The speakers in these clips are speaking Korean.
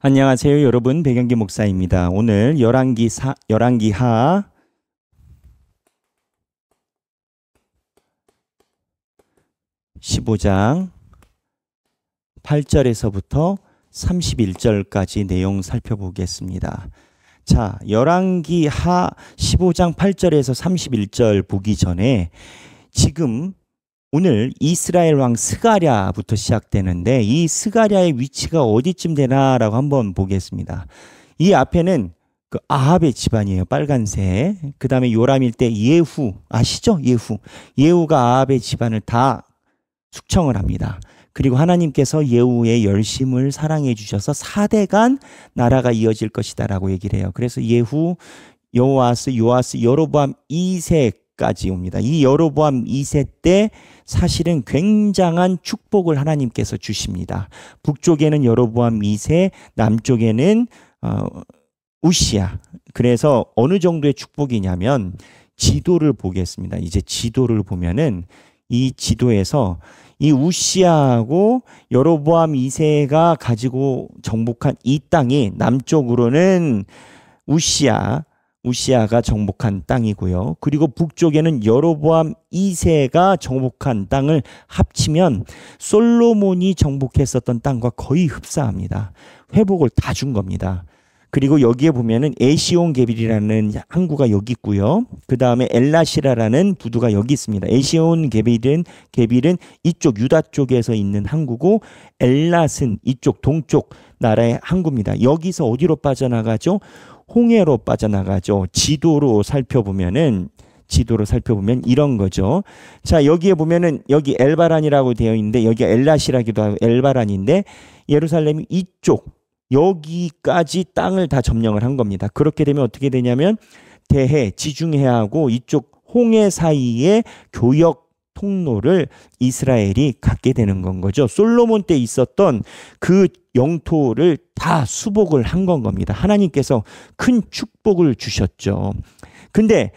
안녕하세요, 여러분. 백영기 목사입니다. 오늘 열왕기하 15장 8절에서부터 31절까지 내용 살펴보겠습니다. 자, 열왕기하 15장 8절에서 31절 보기 전에 지금 오늘 이스라엘 왕 스가랴부터 시작되는데 이 스가랴의 위치가 어디쯤 되나라고 한번 보겠습니다. 이 앞에는 그 아합의 집안이에요. 빨간색. 그 다음에 요람일 때 예후 아시죠? 예후가 아합의 집안을 다 숙청을 합니다. 그리고 하나님께서 예후의 열심을 사랑해 주셔서 4대간 나라가 이어질 것이다 라고 얘기를 해요. 그래서 예후, 요아스, 여로보암 2세까지 옵니다. 이 여로보암 2세 때 사실은 굉장한 축복을 하나님께서 주십니다. 북쪽에는 여로보암 2세, 남쪽에는 우시야. 그래서 어느 정도의 축복이냐면 지도를 보겠습니다. 이제 지도를 보면은 이 지도에서 이 우시야하고 여로보암 2세가 가지고 정복한 이 땅이 남쪽으로는 우시야가 정복한 땅이고요. 그리고 북쪽에는 여로보암 2세가 정복한 땅을 합치면 솔로몬이 정복했었던 땅과 거의 흡사합니다. 회복을 다 준 겁니다. 그리고 여기에 보면은 에시온 게빌이라는 항구가 여기 있고요. 그 다음에 엘라시라라는 부두가 여기 있습니다. 에시온 게빌은 이쪽 유다 쪽에서 있는 항구고 엘랏은 이쪽 동쪽 나라의 항구입니다. 여기서 어디로 빠져나가죠? 홍해로 빠져나가죠. 지도로 살펴보면 이런 거죠. 자, 여기에 보면은 여기 엘바란이라고 되어 있는데 여기가 엘랏이라기도 하고 엘바란인데 예루살렘이 이쪽 여기까지 땅을 다 점령을 한 겁니다. 그렇게 되면 어떻게 되냐면 대해, 지중해하고 이쪽 홍해 사이에 교역 통로를 이스라엘이 갖게 되는 건 거죠. 솔로몬 때 있었던 그 영토를 다 수복을 한 건 겁니다. 하나님께서 큰 축복을 주셨죠. 근데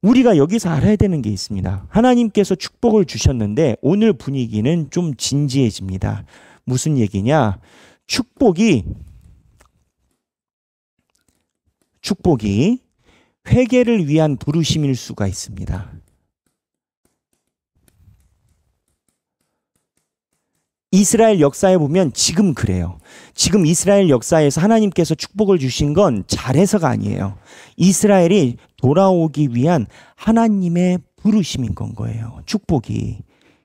우리가 여기서 알아야 되는 게 있습니다. 하나님께서 축복을 주셨는데 오늘 분위기는 좀 진지해집니다. 무슨 얘기냐? 축복이 회개를 위한 부르심일 수가 있습니다. 이스라엘 역사에 보면 지금 그래요. 지금 이스라엘 역사에서 하나님께서 축복을 주신 건 잘해서가 아니에요. 이스라엘이 돌아오기 위한 하나님의 부르심인 건 거예요. 축복이.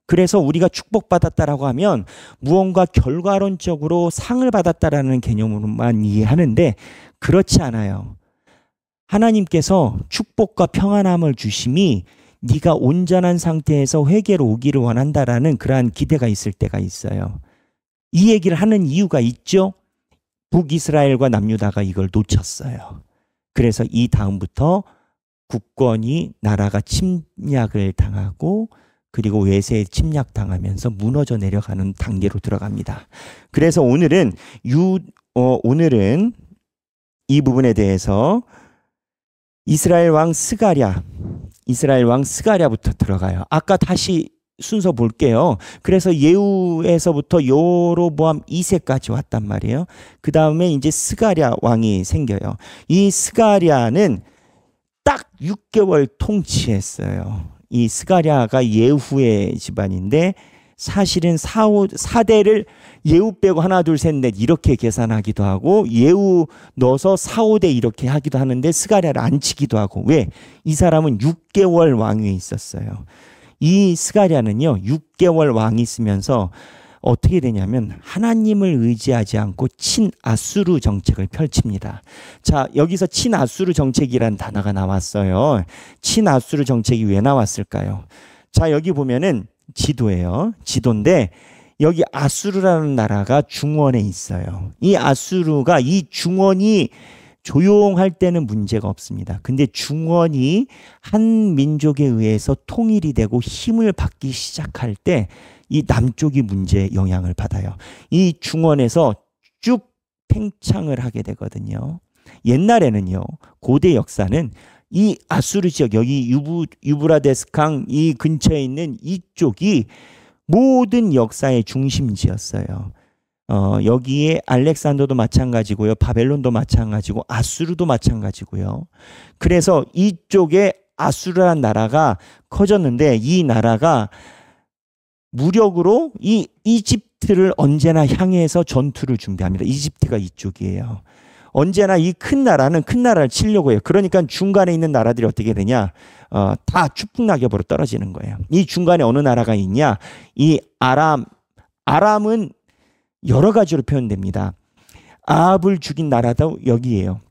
그래서 우리가 축복받았다라고 하면 무언가 결과론적으로 상을 받았다라는 개념으로만 이해하는데 그렇지 않아요. 하나님께서 축복과 평안함을 주심이 네가 온전한 상태에서 회개로 오기를 원한다라는 그러한 기대가 있을 때가 있어요. 이 얘기를 하는 이유가 있죠. 북이스라엘과 남유다가 이걸 놓쳤어요. 그래서 이 다음부터 국권이 나라가 침략을 당하고 그리고 외세에 침략당하면서 무너져 내려가는 단계로 들어갑니다. 그래서 오늘은 이 부분에 대해서 이스라엘 왕 스가랴부터 들어가요. 아까 다시 순서 볼게요. 그래서 예후에서부터 여로보암 2세까지 왔단 말이에요. 그 다음에 이제 스가랴 왕이 생겨요. 이 스가랴는 딱 6개월 통치했어요. 이 스가랴가 예후의 집안인데 사실은 4대를 예후 빼고 하나 둘 셋 넷 이렇게 계산하기도 하고 예후 넣어서 4, 5대 이렇게 하기도 하는데 스가랴를 안 치기도 하고 왜? 이 사람은 6개월 왕위에 있었어요. 이 스가랴는요 6개월 왕이 있으면서 어떻게 되냐면 하나님을 의지하지 않고 친아수르 정책을 펼칩니다. 자, 여기서 친아수르 정책이라는 단어가 나왔어요. 친아수르 정책이 왜 나왔을까요? 자, 여기 보면은 지도예요. 지도인데 여기 아수르라는 나라가 중원에 있어요. 이 아수르가 이 중원이 조용할 때는 문제가 없습니다. 근데 중원이 한 민족에 의해서 통일이 되고 힘을 받기 시작할 때 이 남쪽이 문제에 영향을 받아요. 이 중원에서 쭉 팽창을 하게 되거든요. 옛날에는요. 고대 역사는 이 아수르 지역 여기 유브라데스 강 이 근처에 있는 이쪽이 모든 역사의 중심지였어요. 여기에 알렉산더도 마찬가지고요. 바벨론도 마찬가지고 아수르도 마찬가지고요. 그래서 이쪽에 아수르라는 나라가 커졌는데 이 나라가 무력으로 이 이집트를 언제나 향해서 전투를 준비합니다. 이집트가 이쪽이에요. 언제나 이 큰 나라는 큰 나라를 치려고 해요. 그러니까 중간에 있는 나라들이 어떻게 되냐? 다 추풍낙엽으로 떨어지는 거예요. 이 중간에 어느 나라가 있냐? 이 아람은 여러 가지로 표현됩니다. 아합을 죽인 나라도 여기에요.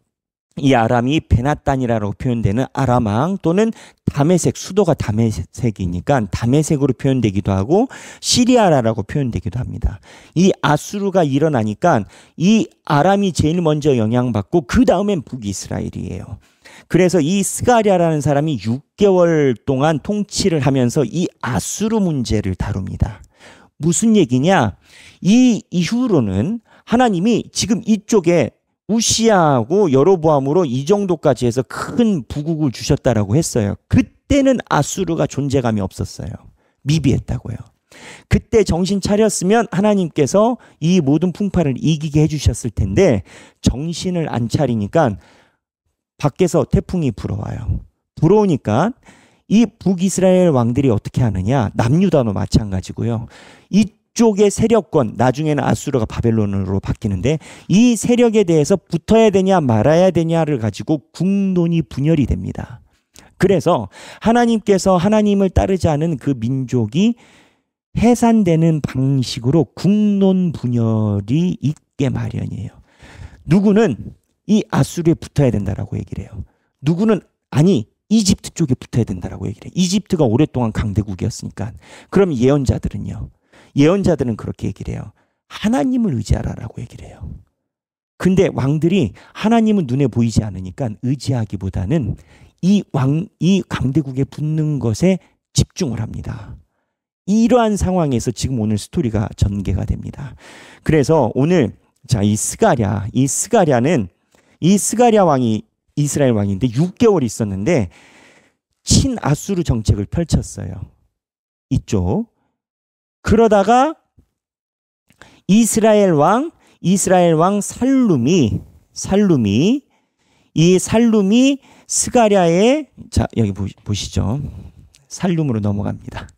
이 아람이 베나단이라고 표현되는 아람왕 또는 다메섹, 수도가 다메섹이니까 다메섹으로 표현되기도 하고 시리아라고 표현되기도 합니다. 이 아수르가 일어나니까 이 아람이 제일 먼저 영향받고 그 다음엔 북이스라엘이에요. 그래서 이 스가랴라는 사람이 6개월 동안 통치를 하면서 이 아수르 문제를 다룹니다. 무슨 얘기냐? 이 이후로는 하나님이 지금 이쪽에 우시야하고 여로보암으로 이 정도까지 해서 큰 부국을 주셨다라고 했어요. 그때는 아수르가 존재감이 없었어요. 미비했다고요. 그때 정신 차렸으면 하나님께서 이 모든 풍파를 이기게 해주셨을 텐데 정신을 안 차리니까 밖에서 태풍이 불어와요. 불어오니까 이 북이스라엘 왕들이 어떻게 하느냐? 남유다도 마찬가지고요. 이쪽의 세력권, 나중에는 아수르가 바벨론으로 바뀌는데 이 세력에 대해서 붙어야 되냐 말아야 되냐를 가지고 국론이 분열이 됩니다. 그래서 하나님께서 하나님을 따르지 않은 그 민족이 해산되는 방식으로 국론 분열이 있게 마련이에요. 누구는 이 아수르에 붙어야 된다라고 얘기를 해요. 누구는 아니 이집트 쪽에 붙어야 된다라고 얘기를 해요. 이집트가 오랫동안 강대국이었으니까. 그럼 예언자들은요. 예언자들은 그렇게 얘기를 해요. 하나님을 의지하라라고 얘기를 해요. 근데 왕들이 하나님은 눈에 보이지 않으니까 의지하기보다는 이 강대국에 붙는 것에 집중을 합니다. 이러한 상황에서 지금 오늘 스토리가 전개가 됩니다. 그래서 오늘 자, 이 스가랴는 이 스가랴 왕이 이스라엘 왕인데 6개월 있었는데 친아수르 정책을 펼쳤어요. 이쪽. 그러다가 이스라엘 왕 살룸이 스가랴의 자, 여기 보시죠. 살룸으로 넘어갑니다.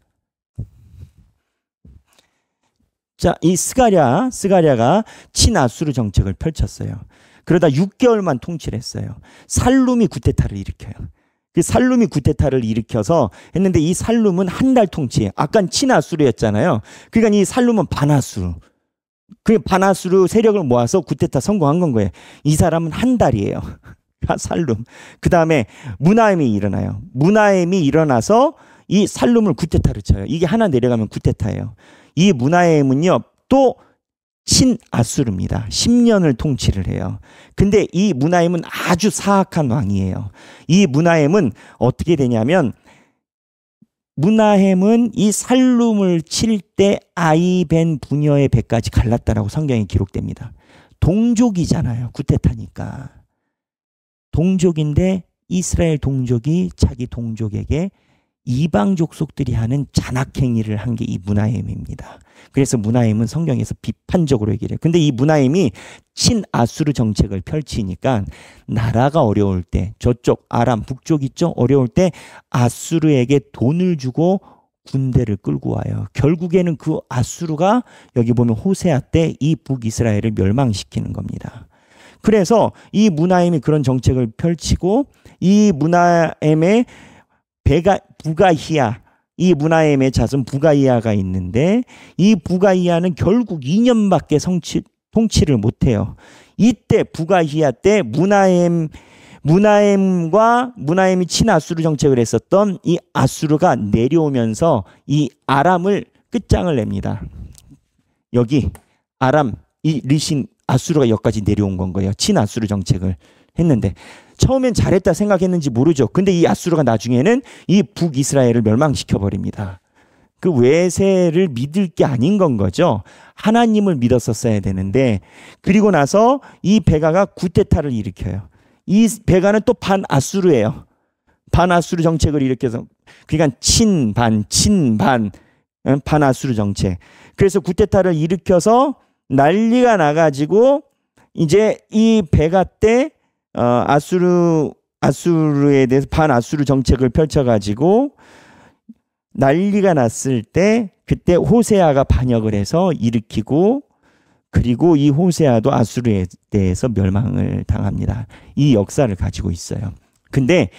자, 이 스가랴가 친아수르 정책을 펼쳤어요. 그러다 6개월만 통치를 했어요. 살룸이 구테타를 일으켜요. 그 살룸이 구테타를 일으켜서 했는데 이 살룸은 한 달 통치해요. 아까 친아수르였잖아요. 그러니까 이 살룸은 반아수르. 그 반아수르 세력을 모아서 구테타 성공한 건 거예요. 이 사람은 한 달이에요. 살룸. 그 다음에 무나엠이 일어나요. 무나엠이 일어나서 이 살룸을 구테타를 쳐요. 이게 하나 내려가면 구테타예요. 이 무나엠은요 또 친아수르입니다. 10년을 통치를 해요. 근데 이 무나엠은 아주 사악한 왕이에요. 이 무나엠은 어떻게 되냐면 무나엠은 이 살룸을 칠 때 아이벤 부녀의 배까지 갈랐다라고 성경에 기록됩니다. 동족이잖아요. 구테타니까. 동족인데 이스라엘 동족이 자기 동족에게 이방 족속들이 하는 잔악행위를 한 게 이 무나엠입니다. 그래서 무나엠은 성경에서 비판적으로 얘기를 해요. 근데 이 무나엠이 친아수르 정책을 펼치니까 나라가 어려울 때 저쪽 아람 북쪽 있죠? 어려울 때 아수르에게 돈을 주고 군대를 끌고 와요. 결국에는 그 아수르가 여기 보면 호세아 때 이 북이스라엘을 멸망시키는 겁니다. 그래서 이 무나엠이 그런 정책을 펼치고 이 무나엠의 부가히야, 이 무나엠의 자손 부가히야가 있는데 이 부가히야는 결국 2년밖에 통치를 못해요. 이때 부가히야 때 무나엠이 친아수르 정책을 했었던 이 아수르가 내려오면서 이 아람을 끝장을 냅니다. 여기 아람 이 리신 아수르가 여기까지 내려온 건 거예요. 친아수르 정책을 했는데 처음엔 잘했다 생각했는지 모르죠. 근데 이 아수르가 나중에는 이 북이스라엘을 멸망시켜 버립니다. 그 외세를 믿을 게 아닌 건 거죠. 하나님을 믿었었어야 되는데 그리고 나서 이 베가가 구테타를 일으켜요. 이 베가는 또 반아수르예요. 반아수르 정책을 일으켜서 그러니까 친반 반아수르 정책. 그래서 구테타를 일으켜서 난리가 나가지고 이제 이 베가 때 아수르에 대해서 반아수르 정책을 펼쳐가지고 난리가 났을 때 그때 호세아가 반역을 해서 일으키고 그리고 이 호세아도 아수르에 대해서 멸망을 당합니다. 이 역사를 가지고 있어요. 근데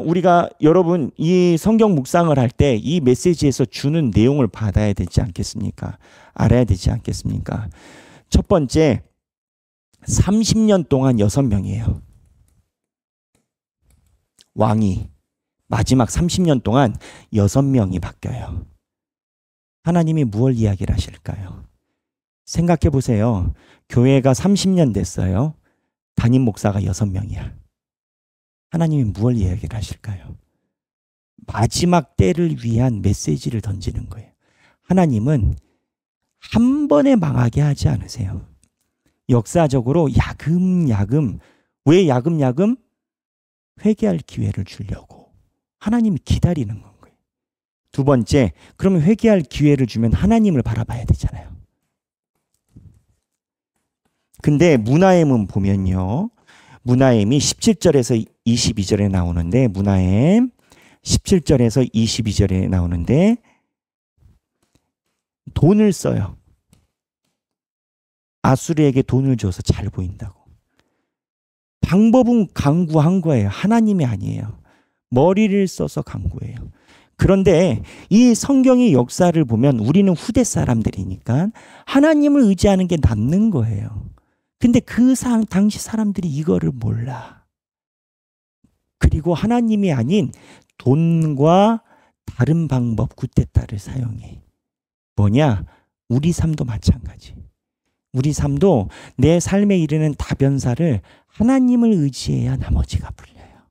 우리가 여러분 이 성경 묵상을 할 때 이 메시지에서 주는 내용을 받아야 되지 않겠습니까? 알아야 되지 않겠습니까? 첫 번째, 30년 동안 6명이에요. 왕이 마지막 30년 동안 6명이 바뀌어요. 하나님이 무엇 이야기를 하실까요? 생각해 보세요. 교회가 30년 됐어요. 담임 목사가 6명이야. 하나님이 무엇 이야기를 하실까요? 마지막 때를 위한 메시지를 던지는 거예요. 하나님은 한 번에 망하게 하지 않으세요. 역사적으로 야금야금, 왜 야금야금? 회개할 기회를 주려고 하나님이 기다리는 건 거예요. 두 번째, 그러면 회개할 기회를 주면 하나님을 바라봐야 되잖아요. 근데 문하엠은 보면요. 문하엠이 17절에서 22절에 나오는데 문하엠 17절에서 22절에 나오는데 돈을 써요. 아수르에게 돈을 줘서 잘 보인다고. 방법은 강구한 거예요. 하나님이 아니에요. 머리를 써서 강구해요. 그런데 이 성경의 역사를 보면 우리는 후대 사람들이니까 하나님을 의지하는 게 낫는 거예요. 근데 당시 사람들이 이거를 몰라. 그리고 하나님이 아닌 돈과 다른 방법, 구테타를 사용해. 뭐냐? 우리 삶도 마찬가지. 우리 삶도 내 삶에 이르는 다변사를 하나님을 의지해야 나머지가 풀려요.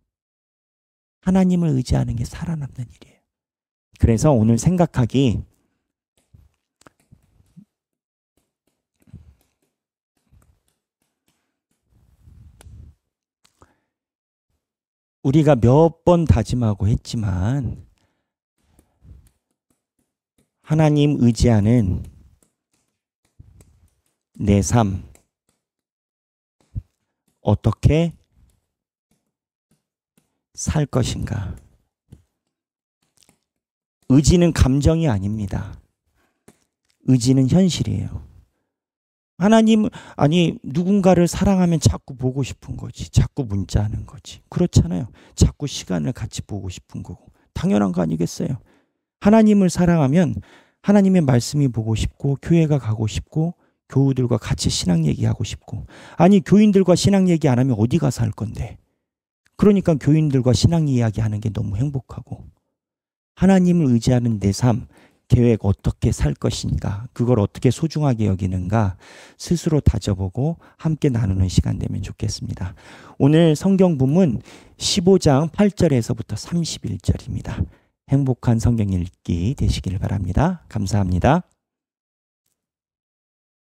하나님을 의지하는 게 살아남는 일이에요. 그래서 오늘 생각하기, 우리가 몇 번 다짐하고 했지만 하나님 의지하는 내 삶 어떻게 살 것인가? 의지는 감정이 아닙니다. 의지는 현실이에요. 누군가를 사랑하면 자꾸 보고 싶은 거지. 자꾸 문자하는 거지. 그렇잖아요. 자꾸 시간을 같이 보고 싶은 거고. 당연한 거 아니겠어요? 하나님을 사랑하면 하나님의 말씀이 보고 싶고 교회가 가고 싶고 교우들과 같이 신앙 얘기하고 싶고 교인들과 신앙 얘기 안 하면 어디 가서 할 건데. 그러니까 교인들과 신앙 이야기하는 게 너무 행복하고 하나님을 의지하는 내 삶 계획 어떻게 살 것인가, 그걸 어떻게 소중하게 여기는가 스스로 다져보고 함께 나누는 시간 되면 좋겠습니다. 오늘 성경 본문 15장 8절에서부터 31절입니다. 행복한 성경 읽기 되시길 바랍니다. 감사합니다.